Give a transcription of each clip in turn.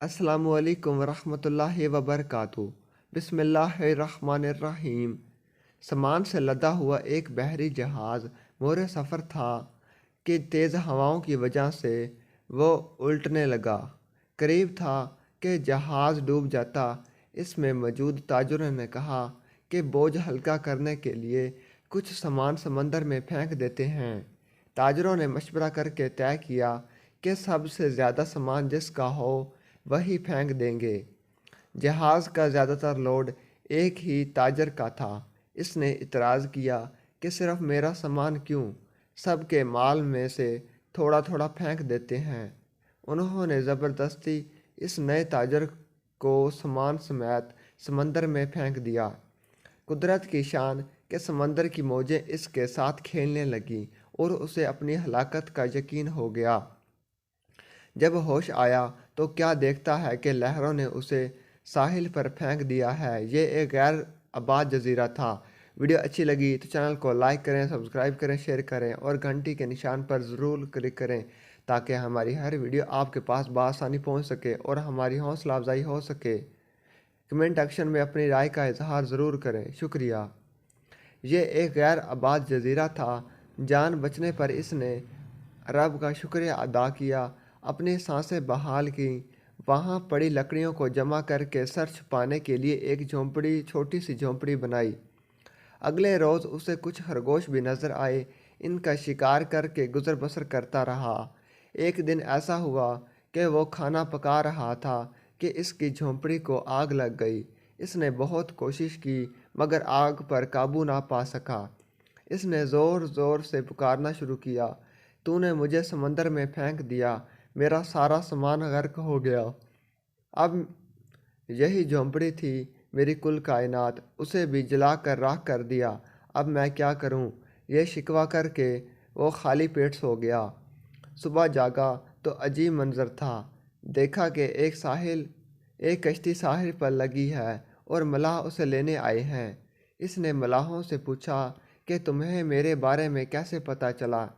अस्सलामुअलैकुम वरहमतुल्लाहि वबरकातुहू। बिस्मिल्लाहिर्रहमानिर्रहीम। सामान से लदा हुआ एक बहरी जहाज़ मोरे सफ़र था कि तेज़ हवाओं की वजह से वो उल्टने लगा। करीब था कि जहाज़ डूब जाता। इसमें मौजूद ताजरों ने कहा कि बोझ हल्का करने के लिए कुछ सामान समंदर में फेंक देते हैं। ताजरों ने मशवरा करके तय किया कि सबसे ज़्यादा सामान जिसका हो वही फेंक देंगे। जहाज़ का ज़्यादातर लोड एक ही ताजर का था। इसने इतराज़ किया कि सिर्फ मेरा सामान क्यों, सबके माल में से थोड़ा थोड़ा फेंक देते हैं। उन्होंने ज़बरदस्ती इस नए ताजर को सामान समेत समंदर में फेंक दिया। कुदरत की शान के समंदर की मौजें इसके साथ खेलने लगीं और उसे अपनी हलाकत का यकीन हो गया। जब होश आया तो क्या देखता है कि लहरों ने उसे साहिल पर फेंक दिया है। ये एक गैर आबाद जजीरा था। वीडियो अच्छी लगी तो चैनल को लाइक करें, सब्सक्राइब करें, शेयर करें और घंटी के निशान पर ज़रूर क्लिक करें ताकि हमारी हर वीडियो आपके पास बआसानी पहुंच सके और हमारी हौसला अफजाई हो सके। कमेंट सेक्शन में अपनी राय का इजहार ज़रूर करें। शुक्रिया। ये एक गैर आबाद जजीरा था। जान बचने पर इसने रब का शुक्रिया अदा किया, अपनी सांसें बहाल की, वहाँ पड़ी लकड़ियों को जमा करके सर छुपाने के लिए एक झोंपड़ी, छोटी सी झोंपड़ी बनाई। अगले रोज़ उसे कुछ खरगोश भी नज़र आए। इनका शिकार करके गुजर बसर करता रहा। एक दिन ऐसा हुआ कि वो खाना पका रहा था कि इसकी झोंपड़ी को आग लग गई। इसने बहुत कोशिश की मगर आग पर काबू ना पा सका। इसने ज़ोर ज़ोर से पुकारना शुरू किया, तूने मुझे समंदर में फेंक दिया, मेरा सारा सामान गर्क हो गया। अब यही झोंपड़ी थी मेरी कुल कायनात, उसे भी जला कर राख कर दिया। अब मैं क्या करूं? यह शिकवा करके वो खाली पेट सो गया। सुबह जागा तो अजीब मंजर था। देखा कि एक कश्ती साहिल पर लगी है और मलाह उसे लेने आए हैं। इसने मलाहों से पूछा कि तुम्हें मेरे बारे में कैसे पता चला?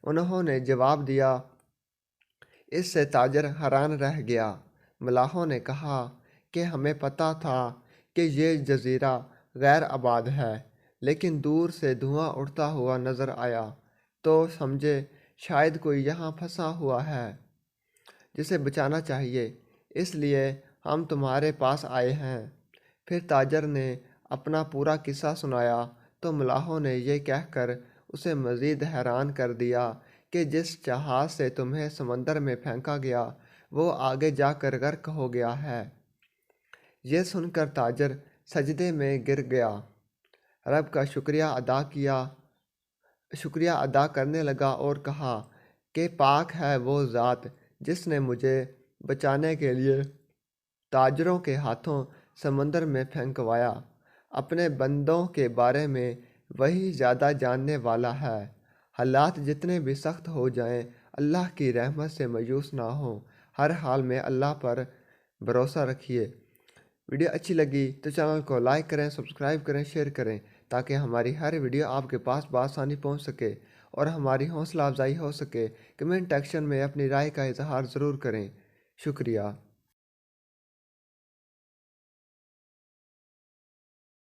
उन्होंने जवाब दिया। इससे ताजर हैरान रह गया। मलाहों ने कहा कि हमें पता था कि ये जजीरा गैर आबाद है, लेकिन दूर से धुआं उड़ता हुआ नज़र आया तो समझे शायद कोई यहाँ फंसा हुआ है जिसे बचाना चाहिए, इसलिए हम तुम्हारे पास आए हैं। फिर ताजर ने अपना पूरा किस्सा सुनाया तो मलाहों ने यह कहकर उसे मज़ीद हैरान कर दिया कि जिस जहाज़ से तुम्हें समंदर में फेंका गया वो आगे जाकर गर्क हो गया है। यह सुनकर ताजर सजदे में गिर गया, रब का शुक्रिया अदा करने लगा और कहा कि पाक है वो ज़ात जिसने मुझे बचाने के लिए ताजरों के हाथों समंदर में फेंकवाया। अपने बंदों के बारे में वही ज़्यादा जानने वाला है। हालात जितने भी सख्त हो जाएं, अल्लाह की रहमत से मायूस ना हो। हर हाल में अल्लाह पर भरोसा रखिए। वीडियो अच्छी लगी तो चैनल को लाइक करें, सब्सक्राइब करें, शेयर करें ताकि हमारी हर वीडियो आपके पास बआसानी पहुंच सके और हमारी हौसला अफजाई हो सके। कमेंट सेक्शन में अपनी राय का इजहार ज़रूर करें। शुक्रिया।